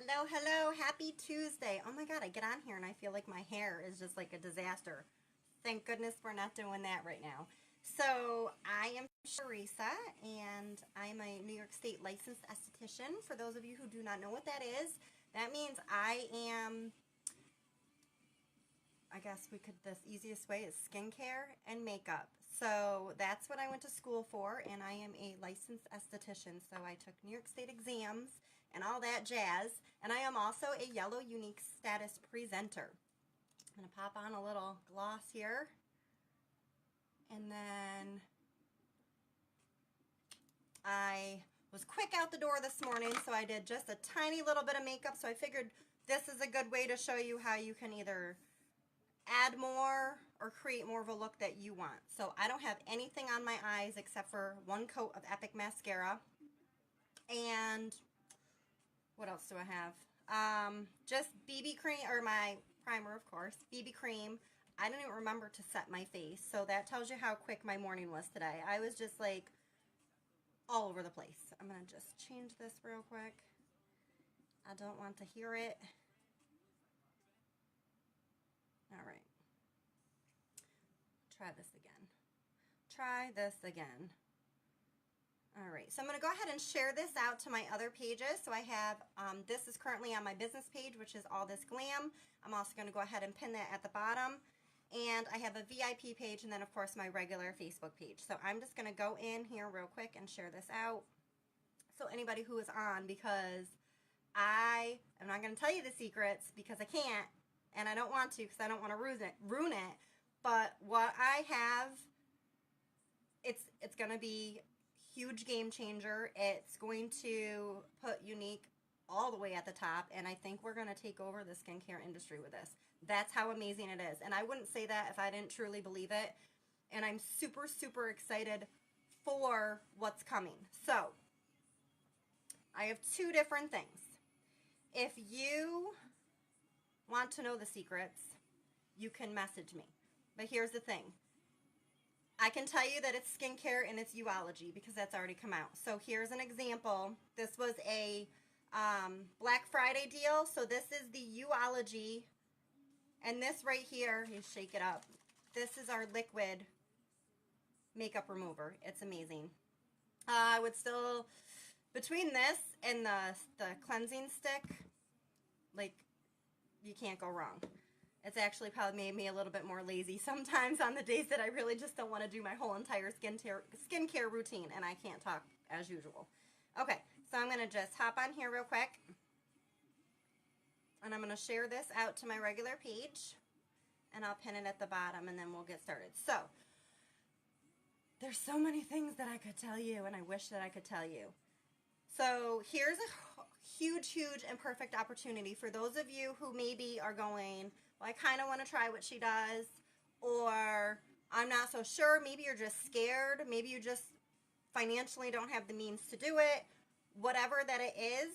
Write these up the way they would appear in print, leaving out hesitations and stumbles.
Hello, hello, happy Tuesday. Oh my God, I get on here and I feel like my hair is just like a disaster. Thank goodness we're not doing that right now. So, I am Teresa and I'm a New York State licensed esthetician. For those of you who do not know what that is, that means I guess the easiest way is skincare and makeup. So that's what I went to school for, and I am a licensed esthetician. So I took New York State exams and all that jazz, and I am also a yellow unique status presenter. I'm going to pop on a little gloss here, and then I was quick out the door this morning, so I did just a tiny little bit of makeup. So I figured this is a good way to show you how you can either add more or create more of a look that you want. So I don't have anything on my eyes except for one coat of Epic mascara. And what else do I have? Just BB cream, or my primer, of course, BB cream. I didn't even remember to set my face, so that tells you how quick my morning was today. I was just like all over the place. I'm gonna just change this real quick. I don't want to hear it. All right. Try this again. Try this again. All right, so I'm going to go ahead and share this out to my other pages. So I have, this is currently on my business page, which is All This Glam. I'm also going to go ahead and pin that at the bottom. And I have a VIP page and then, of course, my regular Facebook page. So I'm just going to go in here real quick and share this out. So anybody who is on, because I am not going to tell you the secrets because I can't. And I don't want to because I don't want to ruin it. But what I have, it's going to be huge game changer. It's going to put Unique all the way at the top. And I think we're going to take over the skincare industry with this. That's how amazing it is. And I wouldn't say that if I didn't truly believe it. And I'm super, super excited for what's coming. So, I have two different things. If you want to know the secrets, you can message me. But here's the thing. I can tell you that it's skincare and it's Uology because that's already come out. So here's an example. This was a Black Friday deal. So this is the Uology. And this right here, you shake it up. This is our liquid makeup remover. It's amazing. I would still, between this and the cleansing stick, like, you can't go wrong. It's actually probably made me a little bit more lazy sometimes on the days that I really just don't want to do my whole entire skincare routine, and I can't talk as usual. Okay, so I'm going to just hop on here real quick, and I'm going to share this out to my regular page, and I'll pin it at the bottom, and then we'll get started. So, there's so many things that I could tell you, and I wish that I could tell you. So, here's a huge, huge and perfect opportunity for those of you who maybe are going, well, I kind of want to try what she does, or I'm not so sure. Maybe you're just scared. Maybe you just financially don't have the means to do it. Whatever that it is,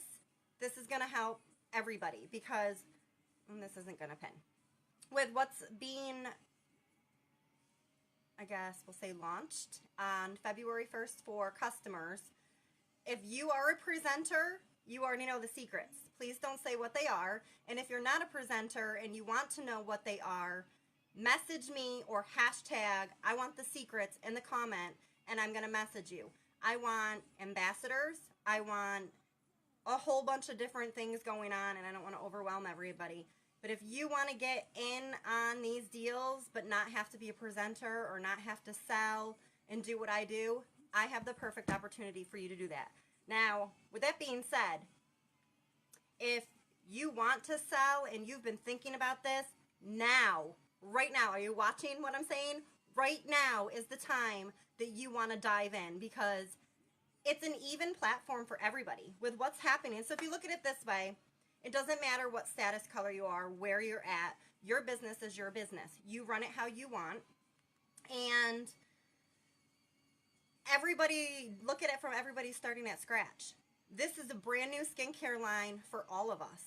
this is going to help everybody because, and this isn't going to pin. With what's being, I guess we'll say, launched on February 1st for customers, if you are a presenter, you already know the secrets. Please don't say what they are. And if you're not a presenter and you want to know what they are, message me or hashtag I want the secrets in the comment and I'm going to message you. I want ambassadors. I want a whole bunch of different things going on, and I don't want to overwhelm everybody. But if you want to get in on these deals but not have to be a presenter or not have to sell and do what I do, I have the perfect opportunity for you to do that. Now, with that being said, if you want to sell and you've been thinking about this, now, right now, are you watching what I'm saying? Right now is the time that you want to dive in because it's an even platform for everybody with what's happening. So if you look at it this way, it doesn't matter what status color you are, where you're at, your business is your business. You run it how you want. And everybody, look at it from everybody starting at scratch. This is a brand new skincare line for all of us.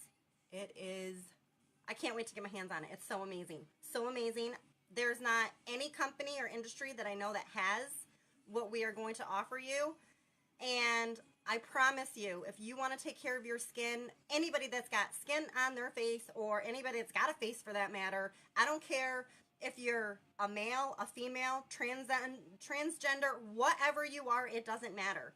It is, I can't wait to get my hands on it. It's so amazing. So amazing. There's not any company or industry that I know that has what we are going to offer you. And I promise you, if you want to take care of your skin, anybody that's got skin on their face or anybody that's got a face for that matter, I don't care if you're a male, a female, transgender, whatever you are, it doesn't matter.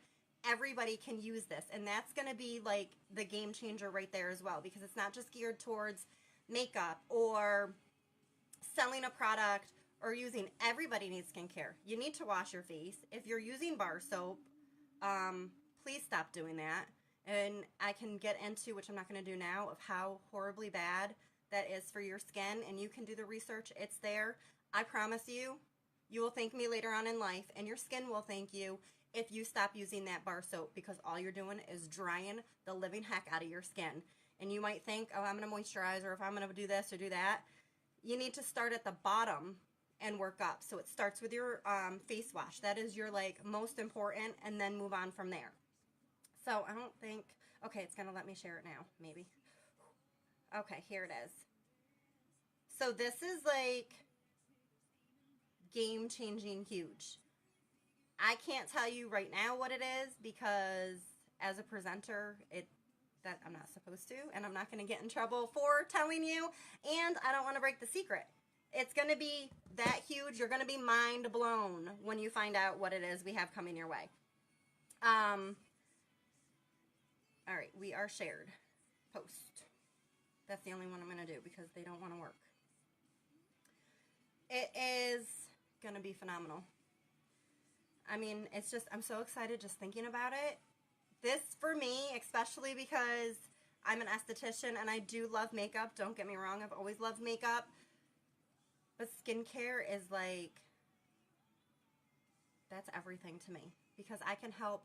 Everybody can use this, and that's going to be like the game changer right there as well, because it's not just geared towards makeup or selling a product or using. Everybody needs skincare. You need to wash your face. If you're using bar soap, please stop doing that. And I can get into, which I'm not going to do now, of how horribly bad that is for your skin, and you can do the research. It's there. I promise you, you will thank me later on in life, and your skin will thank you if you stop using that bar soap, because all you're doing is drying the living heck out of your skin. And you might think, oh, I'm going to moisturize, or if I'm going to do this or do that. You need to start at the bottom and work up. So it starts with your face wash. That is your like most important, and then move on from there. So I don't think, okay, it's going to let me share it now, maybe. Okay, here it is. So this is like game-changing huge. I can't tell you right now what it is, because as a presenter, that I'm not supposed to, and I'm not going to get in trouble for telling you, and I don't want to break the secret. It's going to be that huge. You're going to be mind blown when you find out what it is we have coming your way. All right, we are shared. Post. That's the only one I'm going to do because they don't want to work. It is going to be phenomenal. I mean, it's just, I'm so excited just thinking about it. This, for me, especially because I'm an esthetician and I do love makeup. Don't get me wrong, I've always loved makeup. But skincare is like, that's everything to me. Because I can help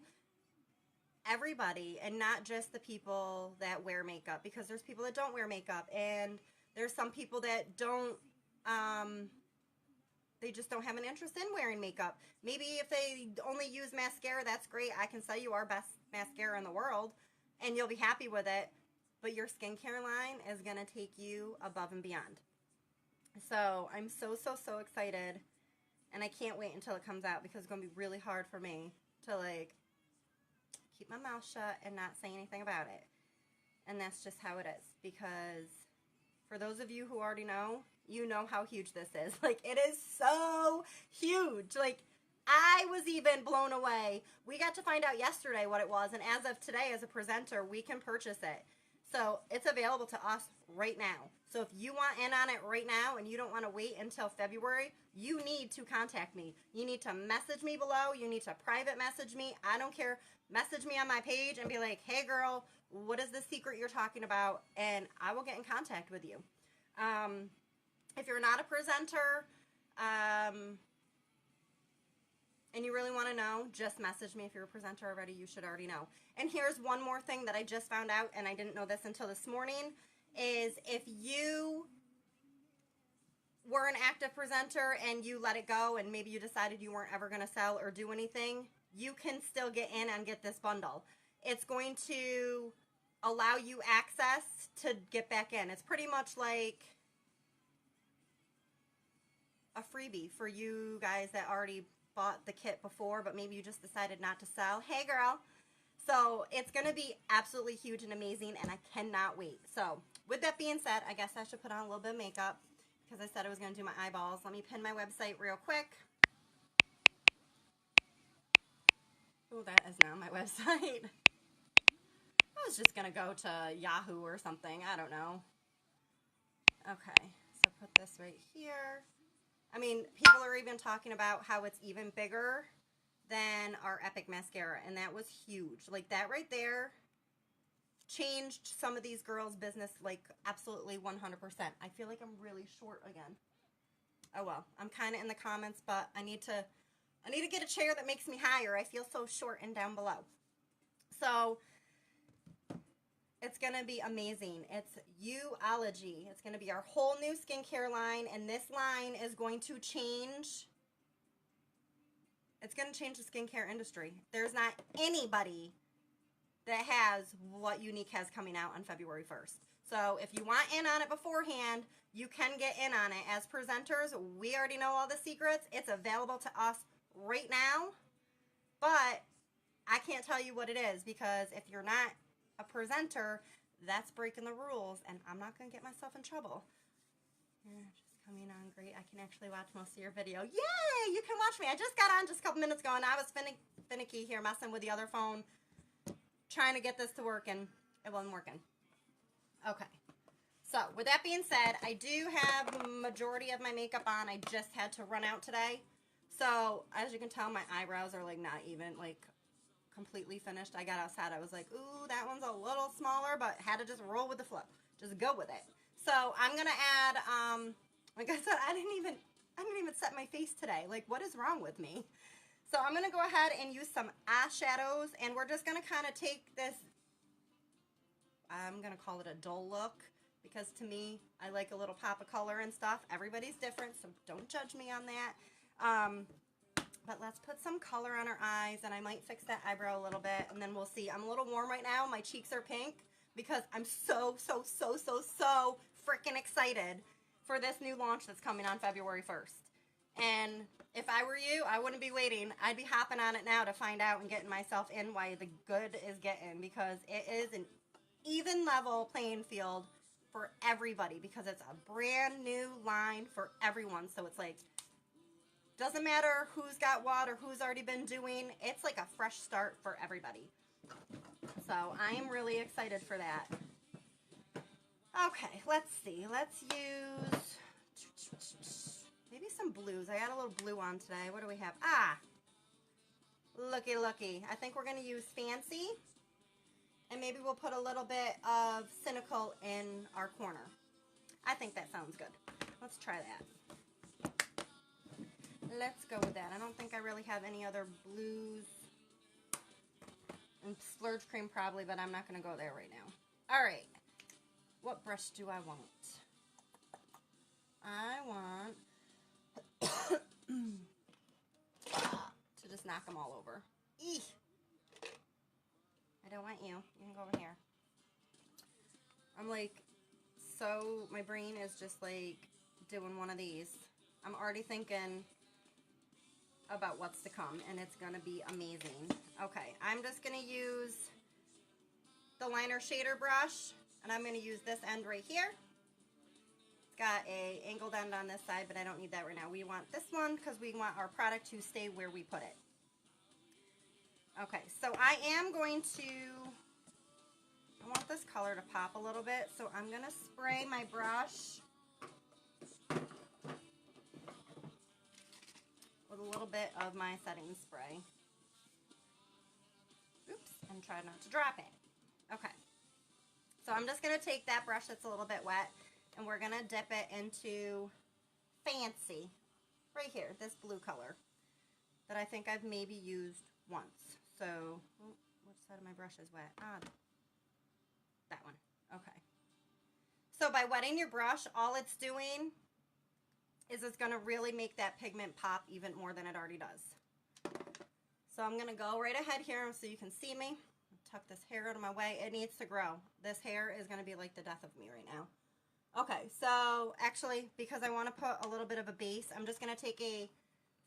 everybody, and not just the people that wear makeup, because there's people that don't wear makeup, and there's some people that don't, they just don't have an interest in wearing makeup. Maybe if they only use mascara, that's great. I can sell you our best mascara in the world, and you'll be happy with it, but your skincare line is going to take you above and beyond. So I'm so excited, and I can't wait until it comes out, because it's going to be really hard for me to like keep my mouth shut and not say anything about it. And that's just how it is, because for those of you who already know, you know how huge this is. Like, it is so huge. Like, I was even blown away. We got to find out yesterday what it was, and as of today, as a presenter, we can purchase it. So it's available to us right now. So if you want in on it right now and you don't want to wait until February, you need to contact me. You need to message me below. You need to private message me. I don't care. Message me on my page and be like, hey girl, what is the secret you're talking about? And I will get in contact with you. If you're not a presenter, and you really want to know, just message me. If you're a presenter already, you should already know. And here's one more thing that I just found out, and I didn't know this until this morning, is if you were an active presenter and you let it go, and maybe you decided you weren't ever going to sell or do anything, you can still get in and get this bundle. It's going to allow you access to get back in. It's pretty much like a freebie for you guys that already bought the kit before, but maybe you just decided not to sell. Hey girl. So it's going to be absolutely huge and amazing, and I cannot wait. So with that being said, I guess I should put on a little bit of makeup, because I said I was going to do my eyeballs. Let me pin my website real quick. Oh, that is not my website. I was just going to go to Yahoo or something. I don't know. Okay, so put this right here. I mean, people are even talking about how it's even bigger than our Epic mascara, and that was huge. Like, that right there changed some of these girls' business, like, absolutely 100%. I feel like I'm really short again. Oh well, I'm kind of in the comments, but I need to get a chair that makes me higher. I feel so short and down below. So it's going to be amazing. It's Uology. It's going to be our whole new skincare line, and this line is going to change. It's going to change the skincare industry. There's not anybody that has what Unique has coming out on February 1st. So if you want in on it beforehand, you can get in on it. As presenters, we already know all the secrets. It's available to us right now. But I can't tell you what it is, because if you're not a presenter, that's breaking the rules, and I'm not going to get myself in trouble. Yeah, just coming on great. I can actually watch most of your video. Yay! You can watch me. I just got on just a couple minutes ago, and I was finicky here messing with the other phone, trying to get this to work, and it wasn't working. Okay. So, with that being said, I do have majority of my makeup on. I just had to run out today. So, as you can tell, my eyebrows are like not even like completely finished. I got outside. I was like, ooh, that one's a little smaller, but had to just roll with the flow. Just go with it. So, I'm going to add, like I said, I didn't even set my face today. Like, what is wrong with me? So, I'm going to go ahead and use some eyeshadows, and we're just going to kind of take this, I'm going to call it a dull look, because to me, I like a little pop of color and stuff. Everybody's different, so don't judge me on that. But let's put some color on our eyes, and I might fix that eyebrow a little bit, and then we'll see. I'm a little warm right now. My cheeks are pink because I'm so freaking excited for this new launch that's coming on February 1st. And if I were you, I wouldn't be waiting. I'd be hopping on it now to find out and getting myself in while the good is getting, because it is an even level playing field for everybody, because it's a brand new line for everyone. So it's like, doesn't matter who's got what or who's already been doing. It's like a fresh start for everybody. So I am really excited for that. Okay, let's see. Let's use maybe some blues. I got a little blue on today. What do we have? Ah, looky. I think we're going to use Fancy. And maybe we'll put a little bit of Cynical in our corner. I think that sounds good. Let's try that. Let's go with that. I don't think I really have any other blues. And Splurge Cream probably, but I'm not going to go there right now. All right. What brush do I want? I want to just knock them all over. Eek. I don't want you. You can go over here. I'm like, so my brain is just like doing one of these. I'm already thinking about what's to come, and it's going to be amazing. Okay, I'm just going to use the liner shader brush, and I'm going to use this end right here. It's got a angled end on this side, but I don't need that right now. We want this one because we want our product to stay where we put it. Okay, so I am going to, I want this color to pop a little bit, so I'm going to spray my brush with a little bit of my setting spray. Oops, and try not to drop it. Okay, so I'm just going to take that brush that's a little bit wet, and we're going to dip it into Fancy, right here, this blue color, that I think I've maybe used once. So, oh, which side of my brush is wet? Ah, that one. Okay. So by wetting your brush, all it's doing is it's going to really make that pigment pop even more than it already does. So I'm going to go right ahead here so you can see me. Tuck this hair out of my way. It needs to grow. This hair is going to be like the death of me right now. Okay, so actually, because I want to put a little bit of a base, I'm just going to take a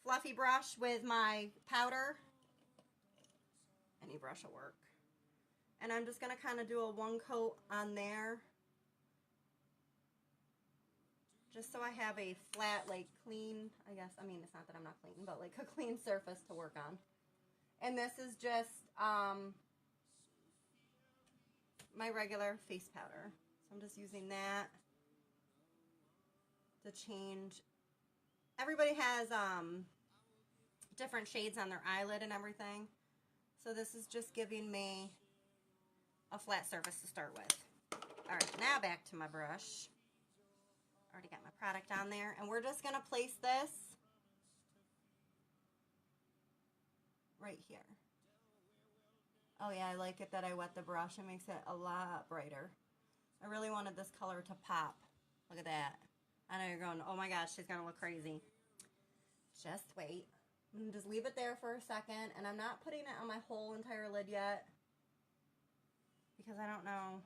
fluffy brush with my powder. Any brush will work. And I'm just going to kind of do a one coat on there. Just so I have a flat, like clean, I guess, I mean, it's not that I'm not clean, but like a clean surface to work on. And this is just my regular face powder. So I'm just using that to change. Everybody has different shades on their eyelid and everything. So this is just giving me a flat surface to start with. All right, now back to my brush. Already got my product on there, and we're just gonna place this right here. Oh yeah, I like it that I wet the brush. It makes it a lot brighter. I really wanted this color to pop. Look at that. I know you're going, oh my gosh, she's gonna look crazy. Just wait. I'm gonna just leave it there for a second, and I'm not putting it on my whole entire lid yet because I don't know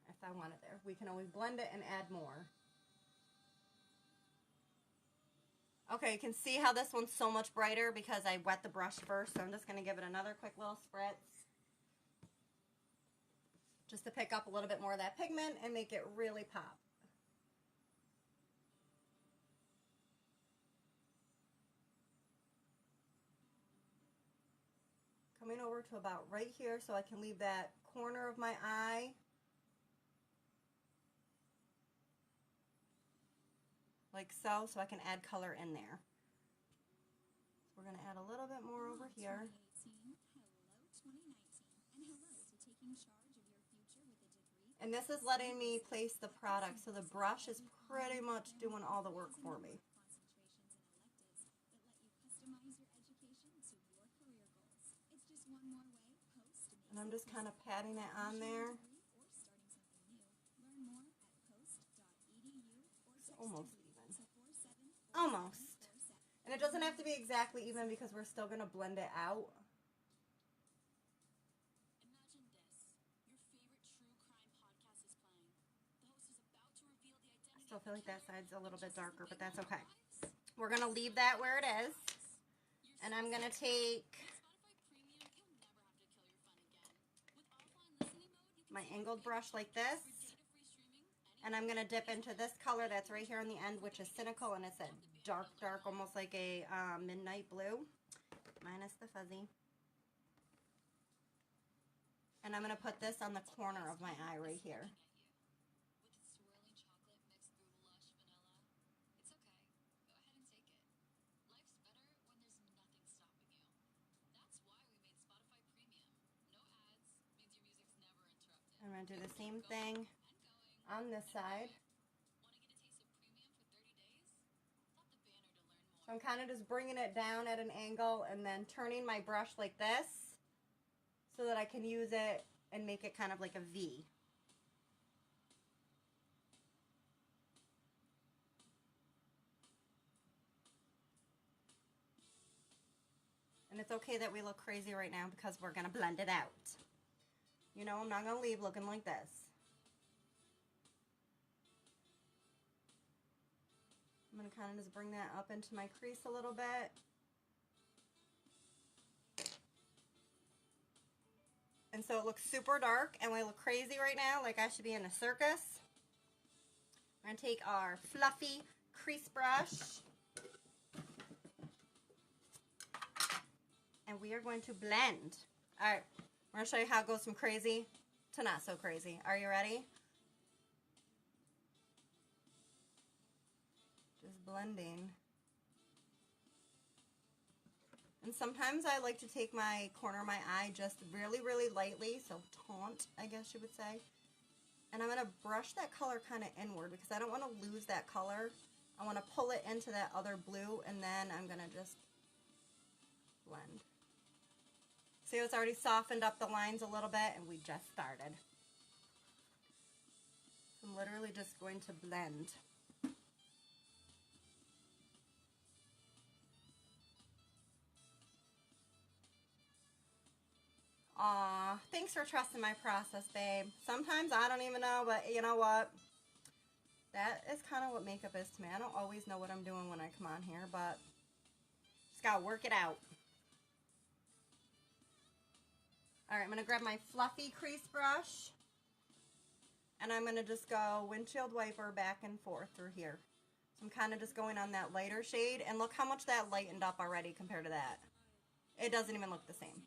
if I want it there. We can always blend it and add more. Okay, you can see how this one's so much brighter because I wet the brush first, so I'm just going to give it another quick little spritz. Just to pick up a little bit more of that pigment and make it really pop. Coming over to about right here so I can leave that corner of my eye. Like so I can add color in there. So we're going to add a little bit more over here. And this is letting me place the product, so the brush is pretty much doing all the work for me. And I'm just kind of patting it on there. It's almost even. Almost. And it doesn't have to be exactly even because we're still going to blend it out. I still feel like that side's a little bit darker, but that's okay. We're going to leave that where it is. And I'm going to take my angled brush like this. And I'm going to dip into this color that's right here on the end, which is Cynical, and it's a dark, almost like a midnight blue, minus the fuzzy. And I'm going to put this on the corner of my eye right here. I'm going to do the same thing on this side. So I'm kind of just bringing it down at an angle and then turning my brush like this so that I can use it and make it kind of like a V. And it's okay that we look crazy right now because we're going to blend it out. You know, I'm not going to leave looking like this. I'm going to kind of just bring that up into my crease a little bit. And so it looks super dark and we look crazy right now, like I should be in a circus. We're going to take our fluffy crease brush. And we are going to blend. All right, we're going to show you how it goes from crazy to not so crazy. Are you ready? Just blending. And sometimes I like to take my corner of my eye just really, really lightly, so taunt, I guess you would say. And I'm going to brush that color kind of inward because I don't want to lose that color. I want to pull it into that other blue, and then I'm going to just blend. See, it's already softened up the lines a little bit, and we just started. I'm literally just going to blend. Aw, thanks for trusting my process, babe. Sometimes I don't even know, but you know what? That is kind of what makeup is to me. I don't always know what I'm doing when I come on here, but just gotta work it out. All right, I'm gonna grab my fluffy crease brush, and I'm gonna just go windshield wiper back and forth through here. So I'm kind of just going on that lighter shade, and look how much that lightened up already compared to that. It doesn't even look the same.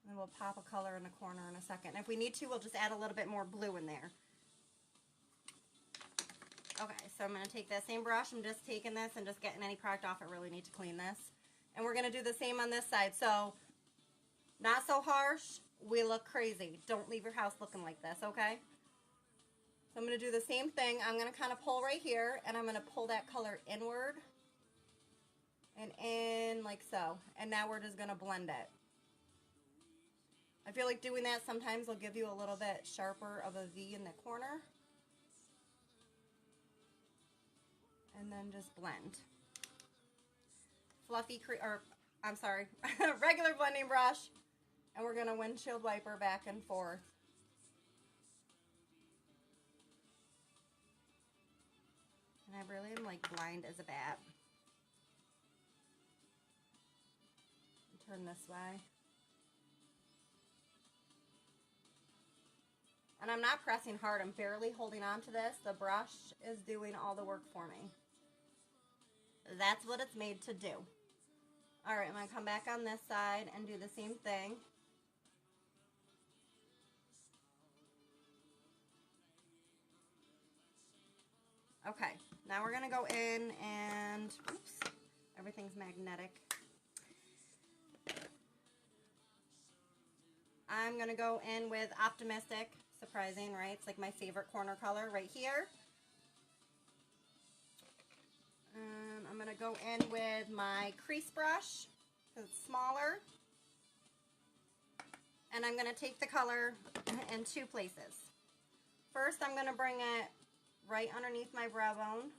And we'll pop a color in the corner in a second. And if we need to, we'll just add a little bit more blue in there. Okay, so I'm going to take that same brush. I'm just taking this and just getting any product off. I really need to clean this. And we're going to do the same on this side. So, not so harsh. We look crazy. Don't leave your house looking like this, okay? So I'm going to do the same thing. I'm going to kind of pull right here, and I'm going to pull that color inward and in like so. And now we're just going to blend it. I feel like doing that sometimes will give you a little bit sharper of a V in the corner. And then just blend. Regular blending brush. And we're going to windshield wiper back and forth. And I really am like blind as a bat. Turn this way. And I'm not pressing hard. I'm barely holding on to this. The brush is doing all the work for me. That's what it's made to do. All right, I'm going to come back on this side and do the same thing. Okay, now we're going to go in and, oops, everything's magnetic. I'm going to go in with Optimistic. Surprising, right? It's like my favorite corner color right here. And I'm going to go in with my crease brush because it's smaller. And I'm going to take the color in two places. First, I'm going to bring it right underneath my brow bone.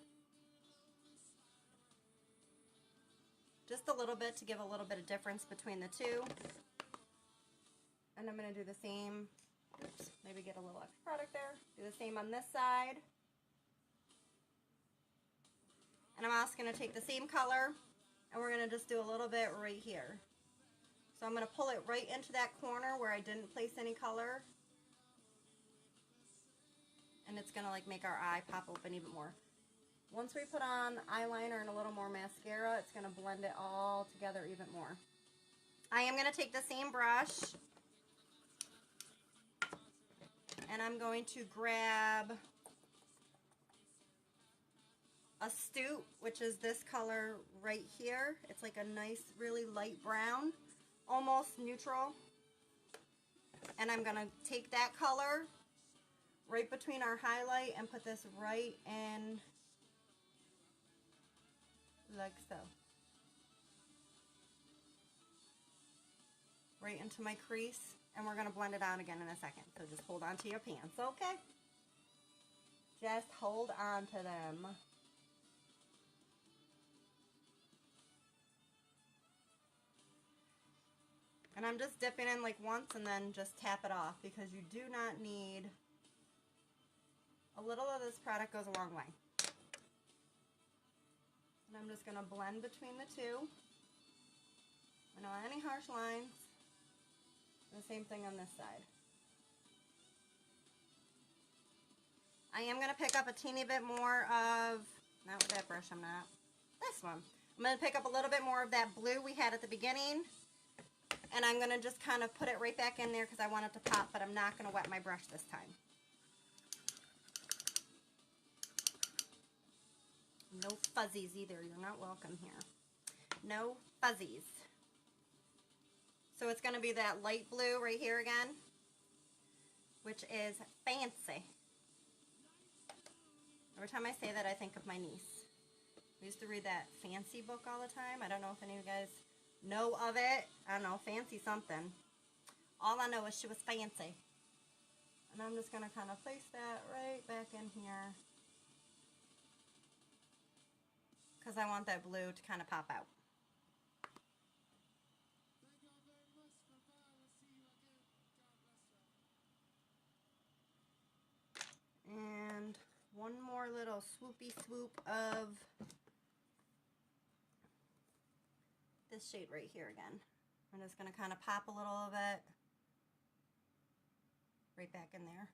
Just a little bit to give a little bit of difference between the two. And I'm going to do the same. Oops, maybe get a little extra product there. Do the same on this side. And I'm also going to take the same color and we're going to just do a little bit right here. So I'm going to pull it right into that corner where I didn't place any color. And it's going to like make our eye pop open even more. Once we put on eyeliner and a little more mascara, it's going to blend it all together even more. I am going to take the same brush and I'm going to grab Astute, which is this color right here. It's like a nice, really light brown, almost neutral. And I'm going to take that color right between our highlight and put this right in like so. Right into my crease. And we're going to blend it out again in a second. So just hold on to your pants, okay? Just hold on to them. And I'm just dipping in like once and then just tap it off because you do not need, a little of this product goes a long way. And I'm just going to blend between the two. I don't want any harsh lines. The same thing on this side. I am going to pick up a teeny bit more of, not with that brush, I'm not, this one. I'm going to pick up a little bit more of that blue we had at the beginning. And I'm going to just kind of put it right back in there because I want it to pop, but I'm not going to wet my brush this time. No fuzzies either. You're not welcome here. No fuzzies. So it's going to be that light blue right here again, which is fancy. Every time I say that, I think of my niece. We used to read that fancy book all the time. I don't know if any of you guys know of it. I don't know, fancy something. All I know is she was fancy. And I'm just going to kind of place that right back in here because I want that blue to kind of pop out. And one more little swoopy swoop of this shade right here again. I'm just going to kind of pop a little of it right back in there.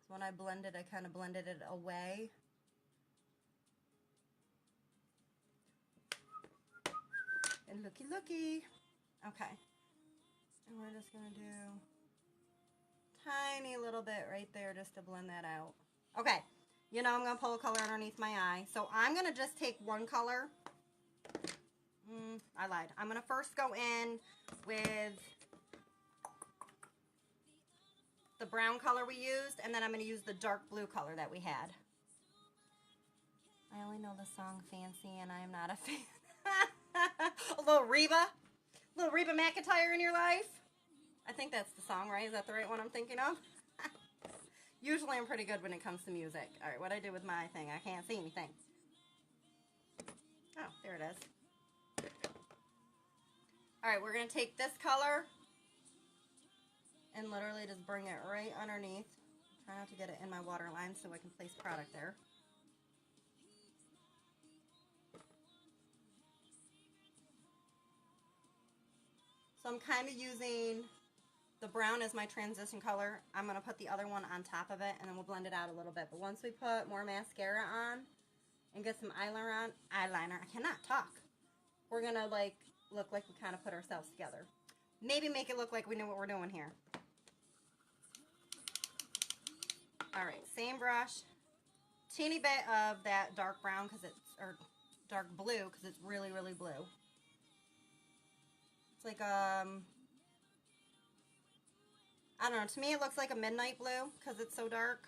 So when I blended, I kind of blended it away. And looky, looky. Okay. And we're just going to do tiny little bit right there just to blend that out. Okay. You know I'm going to pull a color underneath my eye. So I'm going to just take one color. I lied. I'm going to first go in with the brown color we used, and then I'm going to use the dark blue color that we had. I only know the song Fancy, and I am not a fan. A little Reba McEntire in your life. I think that's the song, right? Is that the right one I'm thinking of? Usually I'm pretty good when it comes to music. All right, what I do with my thing? I can't see anything. Oh, there it is. All right, we're going to take this color and literally just bring it right underneath. Try not to get it in my waterline so I can place product there. So I'm kind of using the brown as my transition color. I'm going to put the other one on top of it, and then we'll blend it out a little bit. But once we put more mascara on and get some eyeliner, I cannot talk. We're going to like look like we kind of put ourselves together. Maybe make it look like we know what we're doing here. All right, same brush. Teeny bit of that dark brown or dark blue because it's really, really blue. It's like, I don't know, to me it looks like a midnight blue because it's so dark.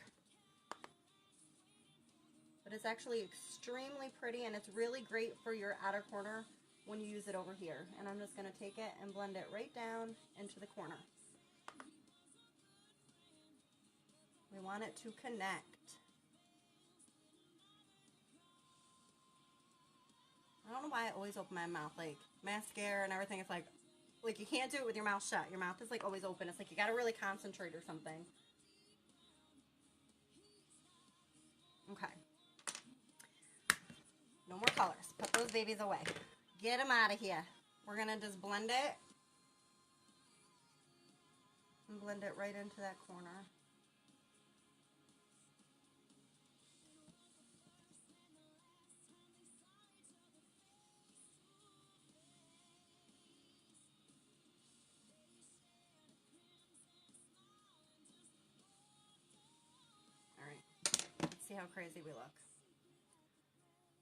But it's actually extremely pretty, and it's really great for your outer corner when you use it over here. And I'm just going to take it and blend it right down into the corner. We want it to connect. I don't know why I always open my mouth, like mascara and everything. It's like you can't do it with your mouth shut. Your mouth is like always open. It's like you got to really concentrate or something. Okay. No more colors. Put those babies away. Get them out of here. We're going to just blend it. And blend it right into that corner. See how crazy we look.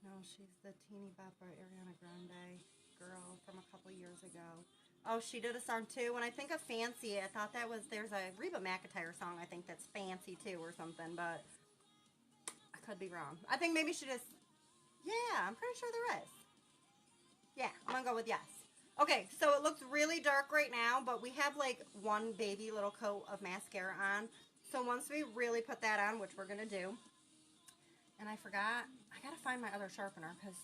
No, she's the teeny bopper Ariana Grande girl from a couple years ago. Oh, she did a song too. When I think of Fancy, I thought there's a Reba McEntire song I think that's Fancy too or something, but I could be wrong. I think maybe she just, yeah, I'm pretty sure there is. Yeah, I'm gonna go with yes. Okay, so it looks really dark right now, but we have like one baby little coat of mascara on. So once we really put that on, which we're gonna do, and I forgot, I gotta find my other sharpener because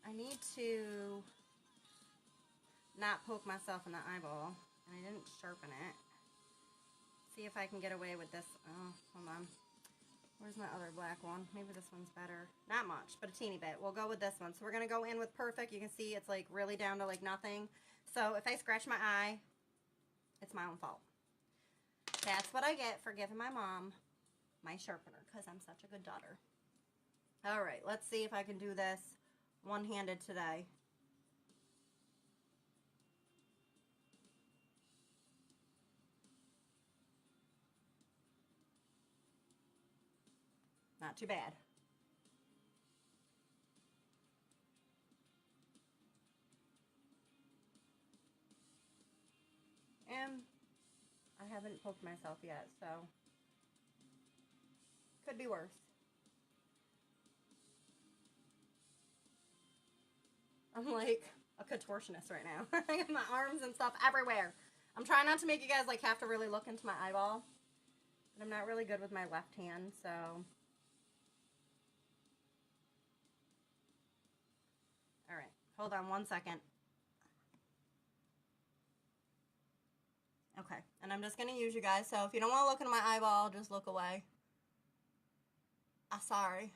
I need to not poke myself in the eyeball. And I didn't sharpen it. See if I can get away with this. Oh, hold on. Where's my other black one? Maybe this one's better. Not much, but a teeny bit. We'll go with this one. So we're gonna go in with Perfect. You can see it's like really down to like nothing. So if I scratch my eye, it's my own fault. That's what I get for giving my mom my sharpener because I'm such a good daughter. All right, let's see if I can do this one-handed today. Not too bad. And I haven't poked myself yet, so could be worse. I'm like a contortionist right now. I got my arms and stuff everywhere. I'm trying not to make you guys like have to really look into my eyeball. But I'm not really good with my left hand, so. All right, hold on one second. Okay, and I'm just gonna use you guys. So if you don't want to look into my eyeball, just look away. I'm sorry.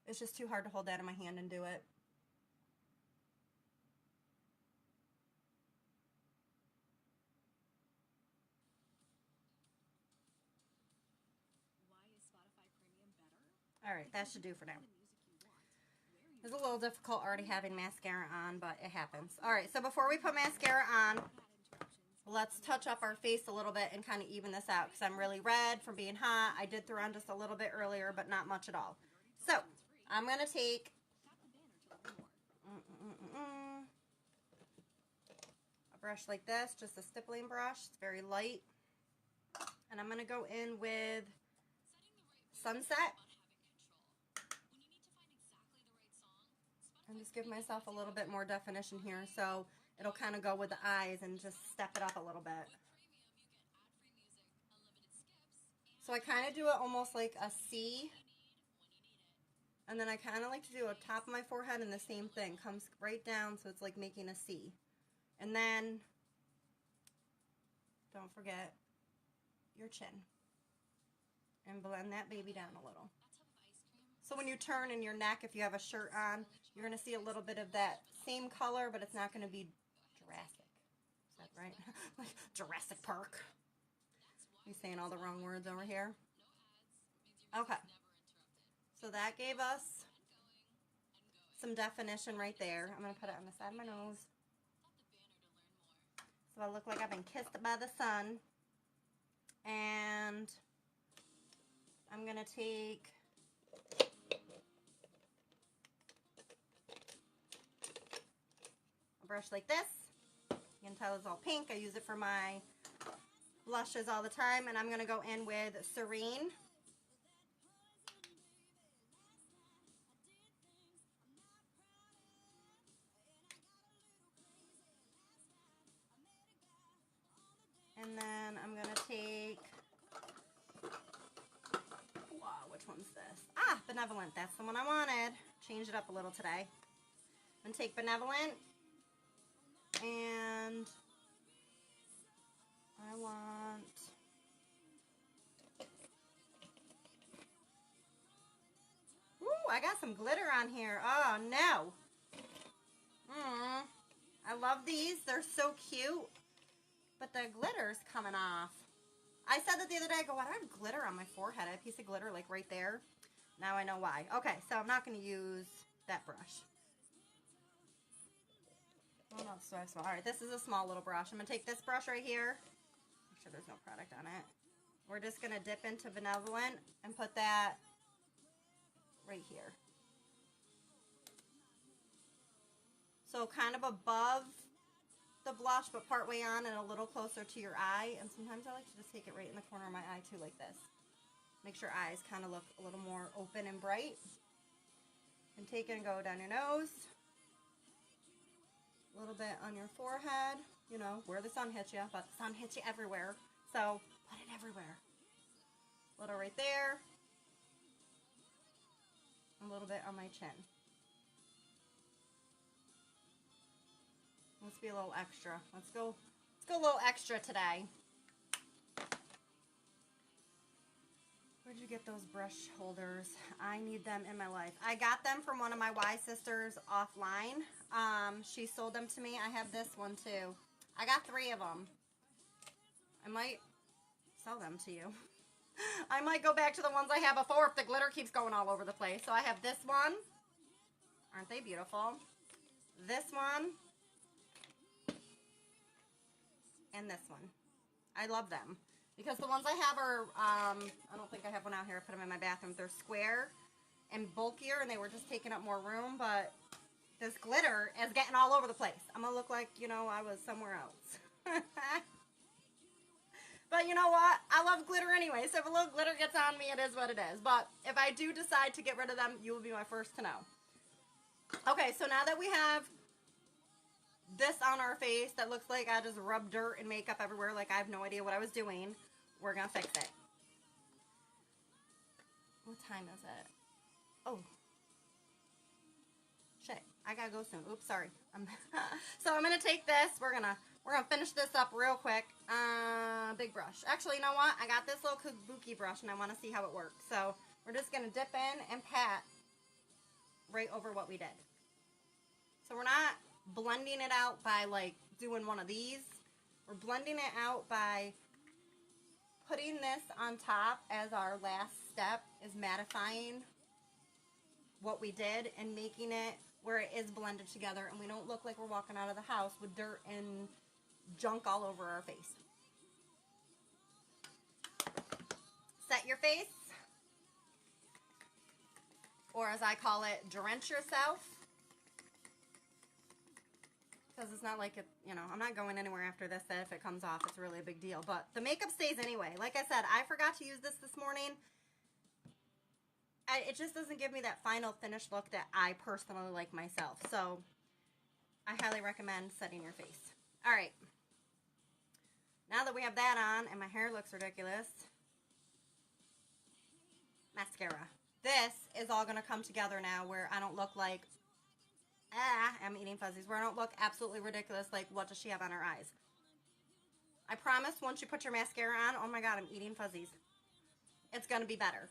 It's just too hard to hold that in my hand and do it. All right, that should do for now. It's a little difficult already having mascara on, but it happens. All right, so before we put mascara on, let's touch up our face a little bit and kind of even this out because I'm really red from being hot. I did throw on just a little bit earlier, but not much at all. So I'm going to take a brush like this, just a stippling brush. It's very light. And I'm going to go in with Sunset. And just give myself a little bit more definition here so it'll kind of go with the eyes and just step it up a little bit. So I kind of do it almost like a C. And then I kind of like to do a top of my forehead and the same thing. Comes right down so it's like making a C. And then, don't forget your chin. And blend that baby down a little. So when you turn in your neck, if you have a shirt on, you're going to see a little bit of that same color, but it's not going to be Jurassic. Is that right? Like Jurassic Park. You saying all the wrong words over here? Okay. So that gave us some definition right there. I'm going to put it on the side of my nose. So I look like I've been kissed by the sun. And I'm going to take a brush like this. You can tell it's all pink. I use it for my blushes all the time. And I'm going to go in with Serene. And then I'm going to take, wow, which one's this? Ah, Benevolent. That's the one I wanted. Change it up a little today. I'm going to take Benevolent. And I want, ooh, I got some glitter on here. Oh, no. I love these. They're so cute. But the glitter's coming off. I said that the other day. I go, why do I have glitter on my forehead? I have a piece of glitter like right there. Now I know why. Okay, so I'm not going to use that brush. Oh, no, so small. All right, this is a small little brush. I'm going to take this brush right here. Make sure there's no product on it. We're just going to dip into Benevolent and put that right here. So kind of above the blush, but partway on and a little closer to your eye. And sometimes I like to just take it right in the corner of my eye too, like this. Make sure eyes kind of look a little more open and bright. And take it and go down your nose. A little bit on your forehead, you know, where the sun hits you, but the sun hits you everywhere. So put it everywhere. A little right there. A little bit on my chin. Let's be a little extra. Let's go a little extra today. Where'd you get those brush holders? I need them in my life. I got them from one of my Y sisters offline. She sold them to me. I have this one too. I got 3 of them. I might sell them to you. I might go back to the ones I had before if the glitter keeps going all over the place. So I have this one. Aren't they beautiful? This one. And this one. I love them. Because the ones I have are, I don't think I have one out here. I put them in my bathroom. They're square and bulkier, and they were just taking up more room. But this glitter is getting all over the place. I'm going to look like, you know, I was somewhere else. But you know what? I love glitter anyway. So if a little glitter gets on me, it is what it is. But if I do decide to get rid of them, you will be my first to know. Okay, so now that we have this on our face that looks like I just rubbed dirt and makeup everywhere, like I have no idea what I was doing, we're gonna fix it. What time is it? Oh shit, I gotta go soon. Oops, sorry. So I'm gonna take this. We're gonna finish this up real quick. Big brush. Actually, you know what? I got this little kabuki brush and I want to see how it works. So we're just gonna dip in and pat right over what we did. So we're not blending it out by like doing one of these. We're blending it out by putting this on top as our last step, is mattifying what we did and making it where it is blended together and we don't look like we're walking out of the house with dirt and junk all over our face. Set your face, or as I call it, drench yourself. Because it's not like it, you know, I'm not going anywhere after this, that if it comes off, it's really a big deal. But the makeup stays anyway. Like I said, I forgot to use this morning. It just doesn't give me that final finished look that I personally like myself. So I highly recommend setting your face. All right. Now that we have that on and my hair looks ridiculous, mascara. This is all going to come together now where I don't look like, I'm eating fuzzies, where I don't look absolutely ridiculous like what does she have on her eyes. I promise once you put your mascara on, oh my god, I'm eating fuzzies. It's going to be better.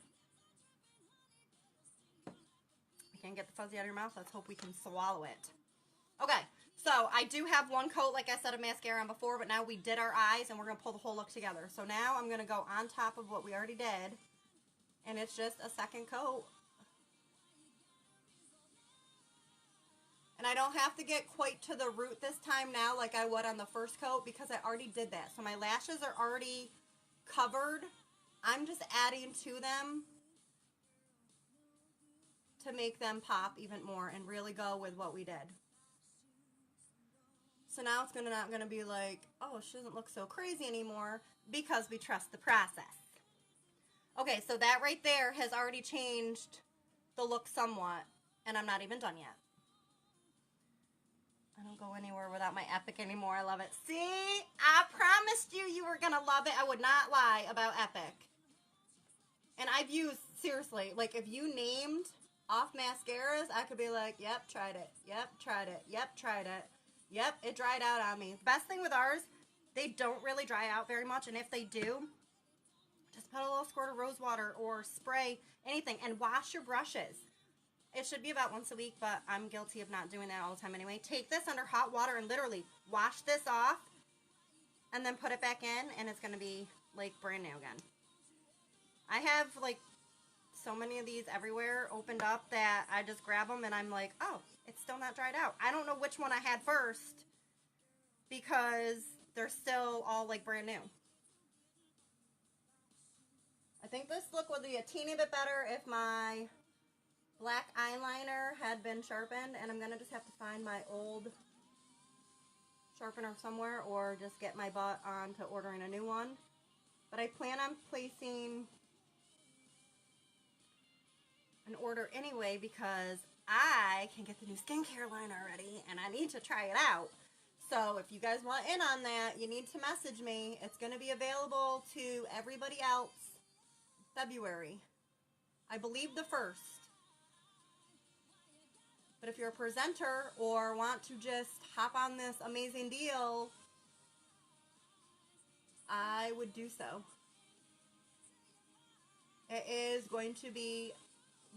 I can't get the fuzzy out of your mouth. Let's hope we can swallow it. Okay, So I do have one coat, like I said, of mascara on before, but now we did our eyes and we're going to pull the whole look together. So now I'm going to go on top of what we already did, and it's just a second coat. And I don't have to get quite to the root this time now like I would on the first coat because I already did that. So my lashes are already covered. I'm just adding to them to make them pop even more and really go with what we did. So now it's not gonna be like, oh, she doesn't look so crazy anymore because we trust the process. Okay, so that right there has already changed the look somewhat, and I'm not even done yet. I don't go anywhere without my Epic anymore. I love it. See, I promised you were gonna love it. I would not lie about Epic. And I've used, seriously, like if you named off mascaras, I could be like, yep, tried it. Yep, tried it. Yep, tried it. Yep, it dried out on me. Best thing with ours, they don't really dry out very much. And if they do, just put a little squirt of rose water or spray, anything, and wash your brushes. It should be about once a week, but I'm guilty of not doing that all the time anyway. Take this under hot water and literally wash this off and then put it back in, and it's going to be like brand new again. I have like so many of these everywhere opened up that I just grab them and I'm like, oh, it's still not dried out. I don't know which one I had first because they're still all like brand new. I think this look would be a teeny bit better if my black eyeliner had been sharpened, and I'm going to just have to find my old sharpener somewhere or just get my butt on to ordering a new one. But I plan on placing an order anyway because I can get the new skincare line already and I need to try it out. So if you guys want in on that, you need to message me. It's going to be available to everybody else February. I believe the 1st. But if you're a presenter or want to just hop on this amazing deal, I would do so. It is going to be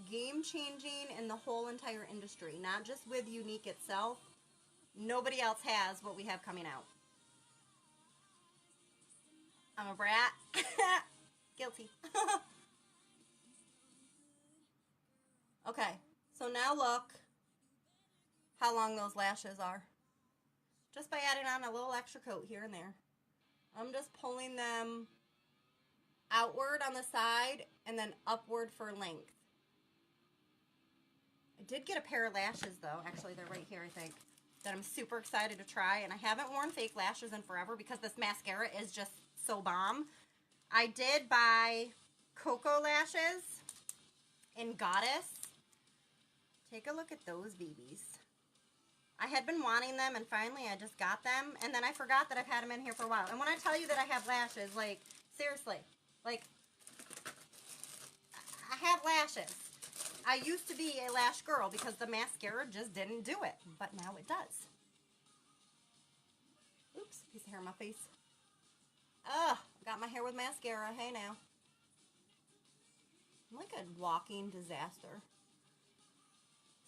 game-changing in the whole entire industry, not just with Younique itself. Nobody else has what we have coming out. I'm a brat. Guilty. Okay, so now look how long those lashes are. Just by adding on a little extra coat here and there. I'm just pulling them outward on the side and then upward for length. I did get a pair of lashes though, actually they're right here I think, that I'm super excited to try, and I haven't worn fake lashes in forever because this mascara is just so bomb. I did buy Cocoa lashes in Goddess. Take a look at those babies. I had been wanting them, and finally I just got them, and then I forgot that I've had them in here for a while. And when I tell you that I have lashes, like, seriously, like, I have lashes. I used to be a lash girl because the mascara just didn't do it, but now it does. Oops, piece of hair on my face. Ugh, got my hair with mascara. Hey now. I'm like a walking disaster.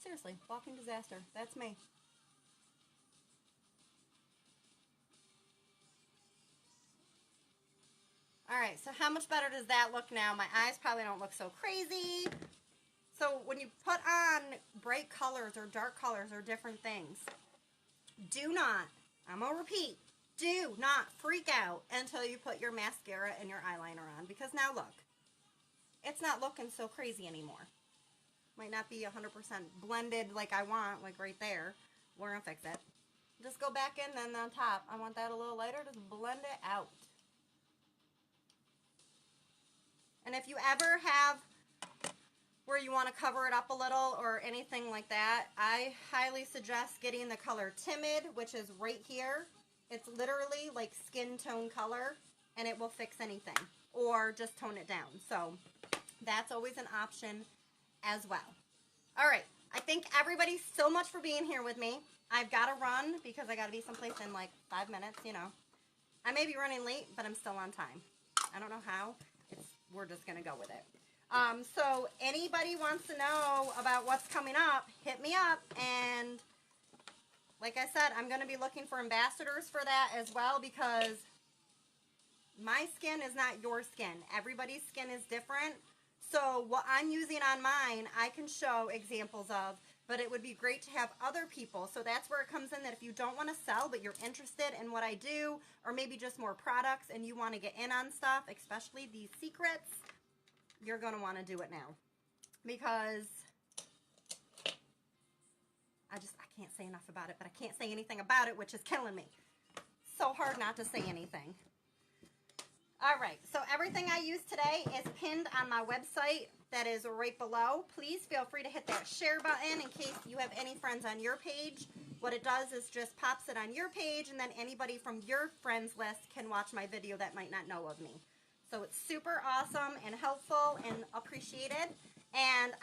Seriously, walking disaster. That's me. Alright, so how much better does that look now? My eyes probably don't look so crazy. So when you put on bright colors or dark colors or different things, do not, I'm going to repeat, do not freak out until you put your mascara and your eyeliner on. Because now look, it's not looking so crazy anymore. Might not be 100% blended like I want, like right there. We're going to fix it. Just go back in and on top. I want that a little lighter. Just blend it out. And if you ever have where you want to cover it up a little or anything like that, I highly suggest getting the color Timid, which is right here. It's literally like skin tone color, and it will fix anything. Or just tone it down. So that's always an option as well. All right. I thank everybody so much for being here with me. I've got to run because I got to be someplace in like 5 minutes, you know. I may be running late, but I'm still on time. I don't know how. We're just going to go with it. So anybody wants to know about what's coming up, hit me up and like I said, I'm going to be looking for ambassadors for that as well, because my skin is not your skin. Everybody's skin is different. So what I'm using on mine, I can show examples of, but it would be great to have other people. So that's where it comes in, that if you don't want to sell, but you're interested in what I do, or maybe just more products and you want to get in on stuff, especially these secrets, you're going to want to do it now. Because I can't say enough about it, but I can't say anything about it, which is killing me. So hard not to say anything. All right, so everything I use today is pinned on my website that is right below. Please feel free to hit that share button in case you have any friends on your page. What it does is just pops it on your page, and then anybody from your friends list can watch my video that might not know of me. So it's super awesome and helpful and appreciated. And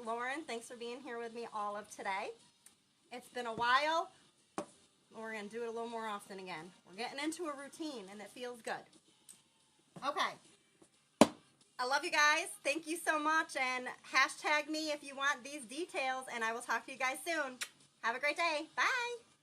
Lauren, thanks for being here with me all of today. It's been a while. We're going to do it a little more often again. We're getting into a routine, and it feels good. Okay. I love you guys. Thank you so much. And hashtag me if you want these details. And I will talk to you guys soon. Have a great day. Bye.